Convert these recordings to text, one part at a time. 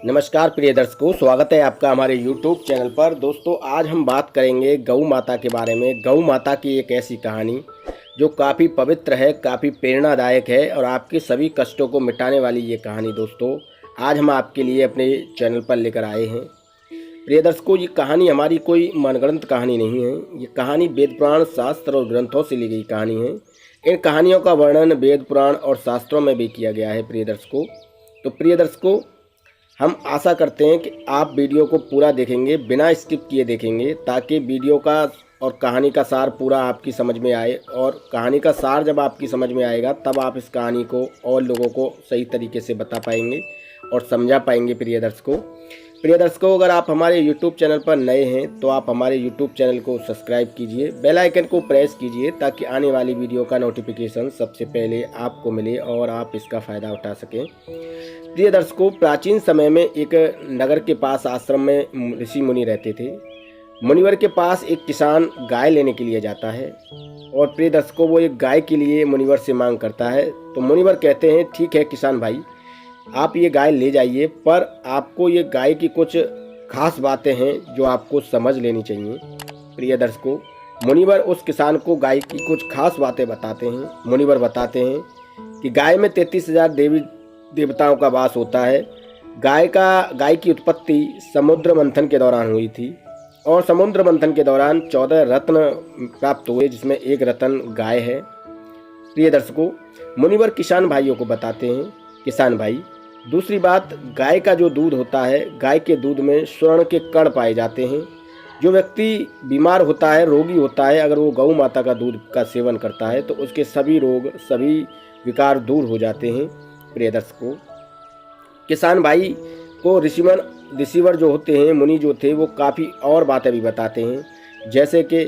नमस्कार प्रिय दर्शकों, स्वागत है आपका हमारे YouTube चैनल पर। दोस्तों, आज हम बात करेंगे गौ माता के बारे में। गौ माता की एक ऐसी कहानी जो काफ़ी पवित्र है, काफ़ी प्रेरणादायक है और आपके सभी कष्टों को मिटाने वाली ये कहानी दोस्तों आज हम आपके लिए अपने चैनल पर लेकर आए हैं। प्रिय दर्शकों, ये कहानी हमारी कोई मनगढ़ंत कहानी नहीं है। ये कहानी वेद पुराण, शास्त्र और ग्रंथों से ली गई कहानी है। इन कहानियों का वर्णन वेद पुराण और शास्त्रों में भी किया गया है। प्रिय दर्शकों, तो प्रिय दर्शकों, हम आशा करते हैं कि आप वीडियो को पूरा देखेंगे, बिना स्किप किए देखेंगे, ताकि वीडियो का और कहानी का सार पूरा आपकी समझ में आए। और कहानी का सार जब आपकी समझ में आएगा तब आप इस कहानी को और लोगों को सही तरीके से बता पाएंगे और समझा पाएंगे। प्रिय दर्शकों, अगर आप हमारे YouTube चैनल पर नए हैं तो आप हमारे YouTube चैनल को सब्सक्राइब कीजिए, बेल आइकन को प्रेस कीजिए ताकि आने वाली वीडियो का नोटिफिकेशन सबसे पहले आपको मिले और आप इसका फ़ायदा उठा सकें। प्रिय दर्शकों, प्राचीन समय में एक नगर के पास आश्रम में ऋषि मुनि रहते थे। मुनिवर के पास एक किसान गाय लेने के लिए जाता है और प्रिय दर्शकों, वो एक गाय के लिए मुनिवर से मांग करता है। तो मुनिवर कहते हैं, ठीक है किसान भाई, आप ये गाय ले जाइए, पर आपको ये गाय की कुछ खास बातें हैं जो आपको समझ लेनी चाहिए। प्रिय दर्शकों, मुनिवर उस किसान को गाय की कुछ खास बातें बताते हैं। मुनिवर बताते हैं कि गाय में 33,000 देवी देवताओं का वास होता है। गाय की उत्पत्ति समुद्र मंथन के दौरान हुई थी और समुद्र मंथन के दौरान 14 रत्न प्राप्त हुए, जिसमें एक रत्न गाय है। प्रिय दर्शकों, मुनिवर किसान भाइयों को बताते हैं, किसान भाई, दूसरी बात, गाय का जो दूध होता है, गाय के दूध में स्वर्ण के कण पाए जाते हैं। जो व्यक्ति बीमार होता है, रोगी होता है, अगर वो गौ माता का दूध का सेवन करता है तो उसके सभी रोग, सभी विकार दूर हो जाते हैं। प्रिय दर्शकों, किसान भाई को ऋषिवर जो होते हैं, मुनि जो थे, वो काफ़ी और बातें भी बताते हैं, जैसे कि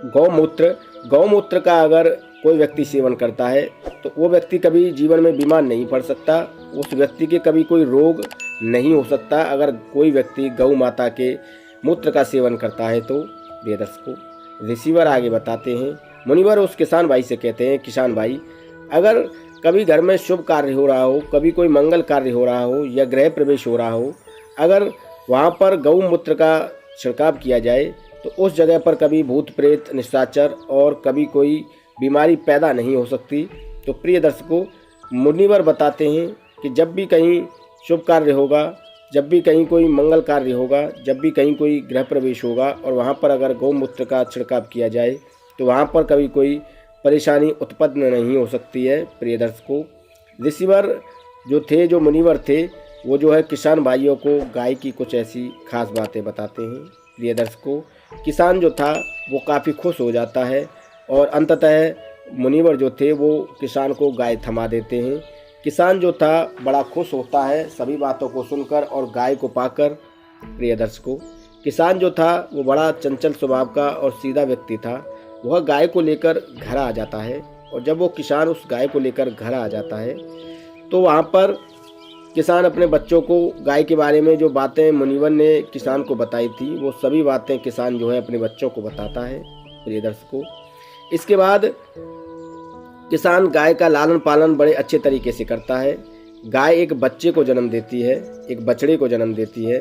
गौमूत्र का अगर कोई व्यक्ति सेवन करता है तो वो व्यक्ति कभी जीवन में बीमार नहीं पड़ सकता, उस व्यक्ति के कभी कोई रोग नहीं हो सकता अगर कोई व्यक्ति गौ माता के मूत्र का सेवन करता है तो। प्रिय दर्शकों, ऋषिवर आगे बताते हैं, मुनिवर उस किसान भाई से कहते हैं, किसान भाई, अगर कभी घर में शुभ कार्य हो रहा हो, कभी कोई मंगल कार्य हो रहा हो या गृह प्रवेश हो रहा हो, अगर वहाँ पर गौमूत्र का छिड़काव किया जाए तो उस जगह पर कभी भूत प्रेत, निशाचर और कभी कोई बीमारी पैदा नहीं हो सकती। तो प्रिय दर्शकों, मुनिवर बताते हैं कि जब भी कहीं शुभ कार्य होगा, जब भी कहीं कोई मंगल कार्य होगा, जब भी कहीं कोई गृह प्रवेश होगा और वहाँ पर अगर गौमूत्र का छिड़काव किया जाए तो वहाँ पर कभी कोई परेशानी उत्पन्न नहीं हो सकती है। प्रिय दर्शकों, ऋषिवर जो थे, जो मुनिवर थे, वो जो है किसान भाइयों को गाय की कुछ ऐसी खास बातें बताते हैं। प्रिय दर्शकों, किसान जो था वो काफ़ी खुश हो जाता है और अंततः मुनिवर जो थे वो किसान को गाय थमा देते हैं। किसान जो था बड़ा खुश होता है सभी बातों को सुनकर और गाय को पाकर। प्रिय दर्शकों, किसान जो था वो बड़ा चंचल स्वभाव का और सीधा व्यक्ति था। वह गाय को लेकर घर आ जाता है और जब वो किसान उस गाय को लेकर घर आ जाता है तो वहाँ पर किसान अपने बच्चों को गाय के बारे में जो बातें मुनिवर ने किसान को बताई थी वो सभी बातें किसान जो है अपने बच्चों को बताता है। प्रिय दर्शकों, इसके बाद किसान गाय का लालन पालन बड़े अच्छे तरीके से करता है। गाय एक बच्चे को जन्म देती है, एक बछड़े को जन्म देती है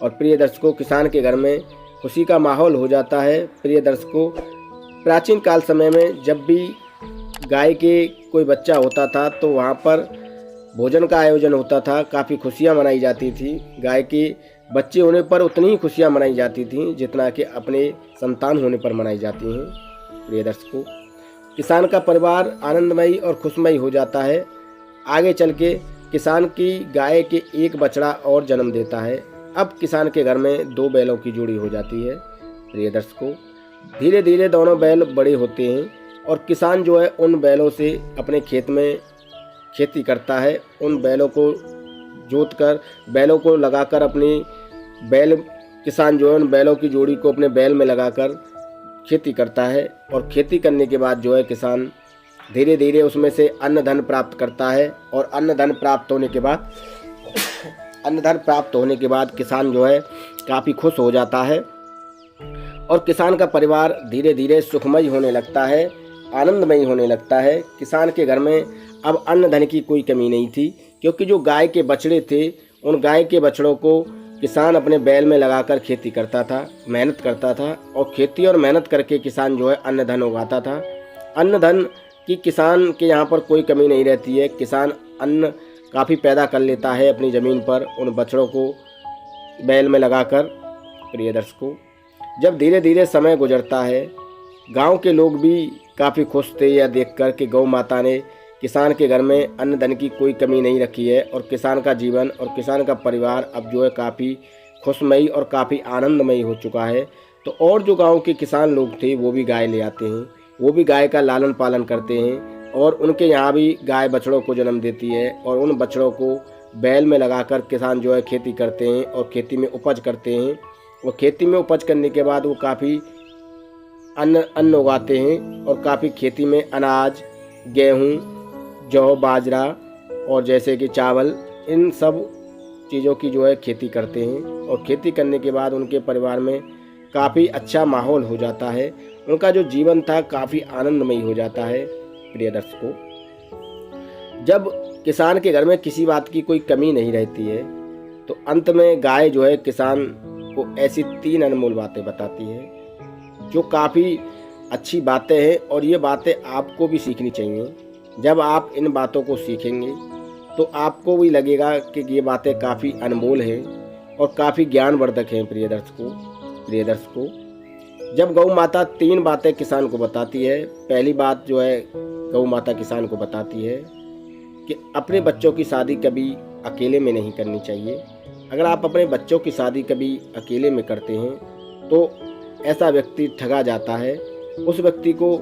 और प्रिय दर्शकों, किसान के घर में खुशी का माहौल हो जाता है। प्रिय दर्शकों, प्राचीन काल समय में जब भी गाय के कोई बच्चा होता था तो वहाँ पर भोजन का आयोजन होता था, काफ़ी खुशियाँ मनाई जाती थी। गाय के बच्चे होने पर उतनी ही खुशियाँ मनाई जाती थी जितना कि अपने संतान होने पर मनाई जाती हैं। प्रिय दर्शकों, किसान का परिवार आनंदमयी और खुशमयी हो जाता है। आगे चल के किसान की गाय के एक बछड़ा और जन्म देता है। अब किसान के घर में 2 बैलों की जोड़ी हो जाती है। प्रिय दर्शकों, धीरे धीरे दोनों बैल बड़े होते हैं और किसान जो है उन बैलों से अपने खेत में खेती करता है। उन बैलों को जोतकर, बैलों को लगाकर किसान जो है उन बैलों की जोड़ी को अपने बैल में लगाकर खेती करता है और खेती करने के बाद जो है किसान धीरे धीरे उसमें से अन्न धन प्राप्त करता है और अन्न धन प्राप्त होने के बाद किसान जो है काफ़ी खुश हो जाता है और किसान का परिवार धीरे धीरे सुखमय होने लगता है, आनंदमयी होने लगता है। किसान के घर में अब अन्न धन की कोई कमी नहीं थी, क्योंकि जो गाय के बछड़े थे उन गाय के बछड़ों को किसान अपने बैल में लगाकर खेती करता था, मेहनत करता था, और खेती और मेहनत करके किसान जो है अन्न धन उगाता था। अन्न धन की किसान के यहाँ पर कोई कमी नहीं रहती है। किसान अन्न काफ़ी पैदा कर लेता है अपनी ज़मीन पर उन बछड़ों को बैल में लगाकर। प्रिय दर्शकों, जब धीरे धीरे समय गुजरता है, गांव के लोग भी काफ़ी खुश थे यह देखकर कि गौ माता ने किसान के घर में अन्न धन की कोई कमी नहीं रखी है, और किसान का जीवन और किसान का परिवार अब जो है काफ़ी खुशमयी और काफ़ी आनंदमयी हो चुका है। तो और जो गांव के किसान लोग थे वो भी गाय ले आते हैं, वो भी गाय का लालन पालन करते हैं, और उनके यहाँ भी गाय बछड़ों को जन्म देती है, और उन बछड़ों को बैल में लगाकर किसान जो है खेती करते हैं और खेती में उपज करते हैं। और खेती में उपज करने के बाद वो काफ़ी अन्न उगाते हैं, और काफ़ी खेती में अनाज, गेहूँ, जौ, बाजरा और जैसे कि चावल, इन सब चीज़ों की जो है खेती करते हैं। और खेती करने के बाद उनके परिवार में काफ़ी अच्छा माहौल हो जाता है, उनका जो जीवन था काफ़ी आनंदमयी हो जाता है। प्रिय दर्शकों, जब किसान के घर में किसी बात की कोई कमी नहीं रहती है, तो अंत में गाय जो है किसान को ऐसी 3 अनमोल बातें बताती है जो काफ़ी अच्छी बातें हैं, और ये बातें आपको भी सीखनी चाहिए। जब आप इन बातों को सीखेंगे तो आपको भी लगेगा कि ये बातें काफ़ी अनमोल हैं और काफ़ी ज्ञानवर्धक हैं। प्रिय दर्शकों, जब गौ माता 3 बातें किसान को बताती है, पहली बात जो है गौ माता किसान को बताती है कि अपने बच्चों की शादी कभी अकेले में नहीं करनी चाहिए। अगर आप अपने बच्चों की शादी कभी अकेले में करते हैं तो ऐसा व्यक्ति ठगा जाता है। उस व्यक्ति को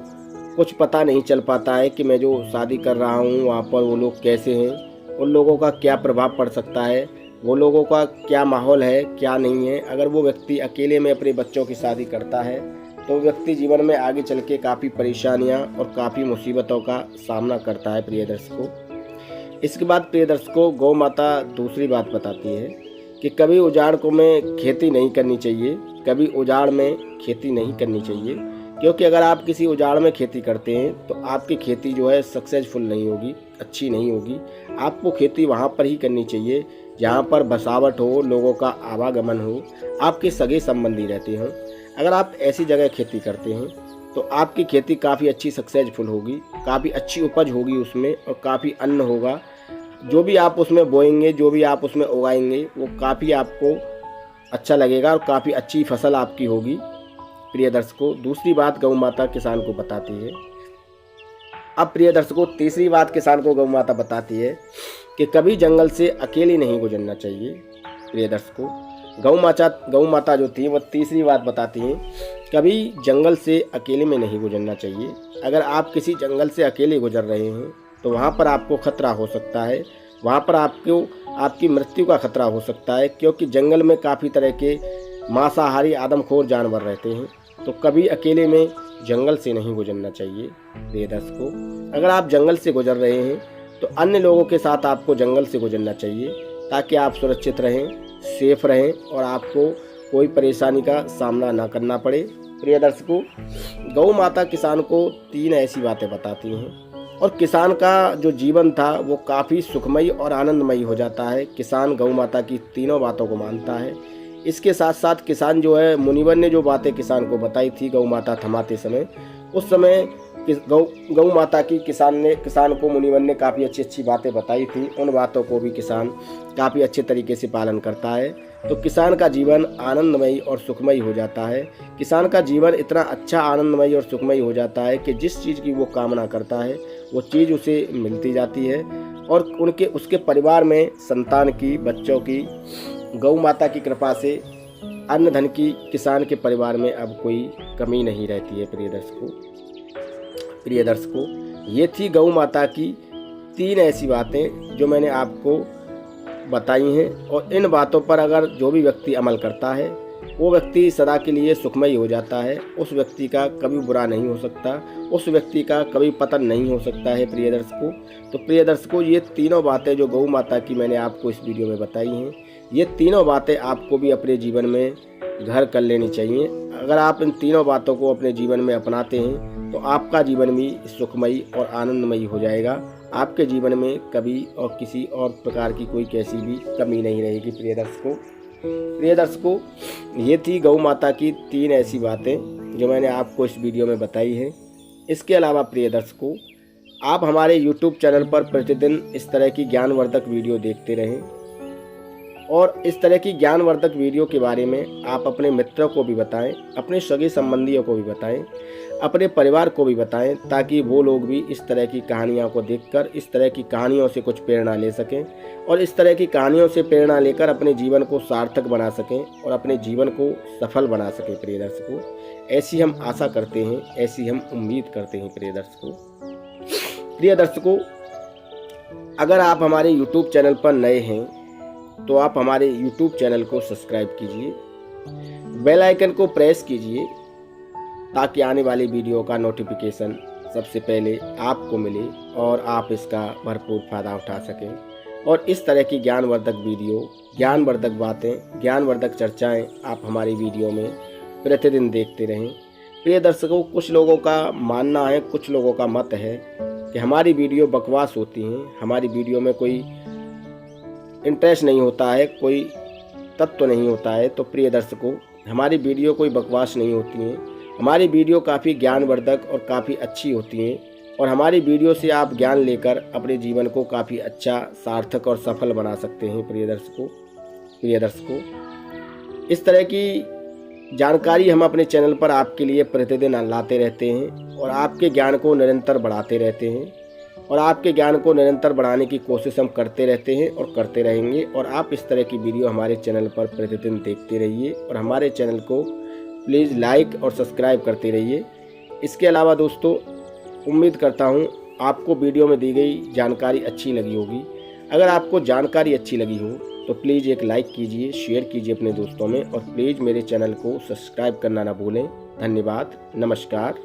कुछ पता नहीं चल पाता है कि मैं जो शादी कर रहा हूँ वहाँ पर वो लोग कैसे हैं, उन लोगों का क्या प्रभाव पड़ सकता है, वो लोगों का क्या माहौल है, क्या नहीं है। अगर वो व्यक्ति अकेले में अपने बच्चों की शादी करता है तो व्यक्ति जीवन में आगे चल के काफ़ी परेशानियाँ और काफ़ी मुसीबतों का सामना करता है। प्रिय दर्शकों, इसके बाद प्रिय दर्शकों, गौ माता दूसरी बात बताती है कि कभी उजाड़ को में खेती नहीं करनी चाहिए, कभी उजाड़ में खेती नहीं करनी चाहिए, क्योंकि अगर आप किसी उजाड़ में खेती करते हैं तो आपकी खेती जो है सक्सेसफुल नहीं होगी, अच्छी नहीं होगी। आपको खेती वहाँ पर ही करनी चाहिए जहाँ पर बसावट हो, लोगों का आवागमन हो, आपके सगे संबंधी रहते हों। अगर आप ऐसी जगह खेती करते हैं तो आपकी खेती काफ़ी अच्छी सक्सेसफुल होगी, काफ़ी अच्छी उपज होगी उसमें, और काफ़ी अन्न होगा। जो भी आप उसमें बोएंगे, जो भी आप उसमें उगाएंगे, वो काफ़ी आपको अच्छा लगेगा और काफ़ी अच्छी फसल आपकी होगी। प्रिय दर्शकों, दूसरी बात गौ माता किसान को बताती है। अब प्रिय दर्शकों, तीसरी बात किसान को गौ माता बताती है कि कभी जंगल से अकेले नहीं गुजरना चाहिए। प्रिय दर्शकों, गौ माता जो थी वो तीसरी बात बताती हैं, कभी जंगल से अकेले में नहीं गुजरना चाहिए। अगर आप किसी जंगल से अकेले गुजर रहे हैं तो वहाँ पर आपको खतरा हो सकता है, वहाँ पर आपकी मृत्यु का खतरा हो सकता है, क्योंकि जंगल में काफ़ी तरह के मांसाहारी आदमखोर जानवर रहते हैं। तो कभी अकेले में जंगल से नहीं गुजरना चाहिए। प्रिय दर्शकों, अगर आप जंगल से गुजर रहे हैं तो अन्य लोगों के साथ आपको जंगल से गुजरना चाहिए, ताकि आप सुरक्षित रहें, सेफ रहें और आपको कोई परेशानी का सामना ना करना पड़े। प्रिय दर्शकों, गौ माता किसान को 3 ऐसी बातें बताती हैं और किसान का जो जीवन था वो काफ़ी सुखमयी और आनंदमयी हो जाता है। किसान गौ माता की तीनों बातों को मानता है। इसके साथ साथ किसान जो है, मुनिवर ने जो बातें किसान को बताई थी गौ माता थमाते समय, उस समय गौ माता की किसान को मुनिवर ने काफ़ी अच्छी बातें बताई थी। उन बातों को भी किसान काफ़ी अच्छे तरीके से पालन करता है, तो किसान का जीवन आनंदमयी और सुखमयी हो जाता है। किसान का जीवन इतना अच्छा आनंदमयी और सुखमयी हो जाता है कि जिस चीज़ की वो कामना करता है वो चीज़ उसे मिलती जाती है, और उसके परिवार में संतान की, बच्चों की, गौ माता की कृपा से अन्न धन की किसान के परिवार में अब कोई कमी नहीं रहती है। प्रिय दर्शकों, ये थी गौ माता की 3 ऐसी बातें जो मैंने आपको बताई हैं, और इन बातों पर अगर जो भी व्यक्ति अमल करता है वो व्यक्ति सदा के लिए सुखमयी हो जाता है। उस व्यक्ति का कभी बुरा नहीं हो सकता, उस व्यक्ति का कभी पतन नहीं हो सकता है। प्रिय दर्शकों, तो प्रिय दर्शकों, ये तीनों बातें जो गौ माता की मैंने आपको इस वीडियो में बताई हैं, ये तीनों बातें आपको भी अपने जीवन में घर कर लेनी चाहिए। अगर आप इन तीनों बातों को अपने जीवन में अपनाते हैं तो आपका जीवन भी सुखमयी और आनंदमयी हो जाएगा। आपके जीवन में कभी और किसी और प्रकार की कोई कैसी भी कमी नहीं रहेगी। प्रिय दर्शकों, ये थी गौ माता की 3 ऐसी बातें जो मैंने आपको इस वीडियो में बताई हैं। इसके अलावा प्रिय दर्शकों, आप हमारे YouTube चैनल पर प्रतिदिन इस तरह की ज्ञानवर्धक वीडियो देखते रहें और इस तरह की ज्ञानवर्धक वीडियो के बारे में आप अपने मित्रों को भी बताएं, अपने सगे संबंधियों को भी बताएं, अपने परिवार को भी बताएं, ताकि वो लोग भी इस तरह की कहानियों को देखकर इस तरह की कहानियों से कुछ प्रेरणा ले सकें और इस तरह की कहानियों से प्रेरणा लेकर अपने जीवन को सार्थक बना सकें और अपने जीवन को सफल बना सकें। प्रिय दर्शकों, ऐसी हम आशा करते हैं, ऐसी हम उम्मीद करते हैं। प्रिय दर्शकों, अगर आप हमारे YouTube चैनल पर नए हैं तो आप हमारे YouTube चैनल को सब्सक्राइब कीजिए, बेल आइकन को प्रेस कीजिए ताकि आने वाली वीडियो का नोटिफिकेशन सबसे पहले आपको मिले और आप इसका भरपूर फ़ायदा उठा सकें। और इस तरह की ज्ञानवर्धक वीडियो, ज्ञानवर्धक बातें, ज्ञानवर्धक चर्चाएं आप हमारी वीडियो में प्रतिदिन देखते रहें। प्रिय दर्शकों, कुछ लोगों का मानना है, कुछ लोगों का मत है कि हमारी वीडियो बकवास होती हैं, हमारी वीडियो में कोई इंटरेस्ट नहीं होता है, कोई तत्व नहीं होता है। तो प्रिय दर्शकों, हमारी वीडियो कोई बकवास नहीं होती हैं, हमारी वीडियो काफ़ी ज्ञानवर्धक और काफ़ी अच्छी होती हैं और हमारी वीडियो से आप ज्ञान लेकर अपने जीवन को काफ़ी अच्छा, सार्थक और सफल बना सकते हैं। प्रिय दर्शकों, इस तरह की जानकारी हम अपने चैनल पर आपके लिए प्रतिदिन लाते रहते हैं और आपके ज्ञान को निरंतर बढ़ाते रहते हैं और आपके ज्ञान को निरंतर बढ़ाने की कोशिश हम करते रहते हैं और करते रहेंगे। और आप इस तरह की वीडियो हमारे चैनल पर प्रतिदिन देखते रहिए और हमारे चैनल को प्लीज़ लाइक और सब्सक्राइब करते रहिए। इसके अलावा दोस्तों, उम्मीद करता हूँ आपको वीडियो में दी गई जानकारी अच्छी लगी होगी। अगर आपको जानकारी अच्छी लगी हो तो प्लीज़ एक लाइक कीजिए, शेयर कीजिए अपने दोस्तों में और प्लीज़ मेरे चैनल को सब्सक्राइब करना ना भूलें। धन्यवाद, नमस्कार।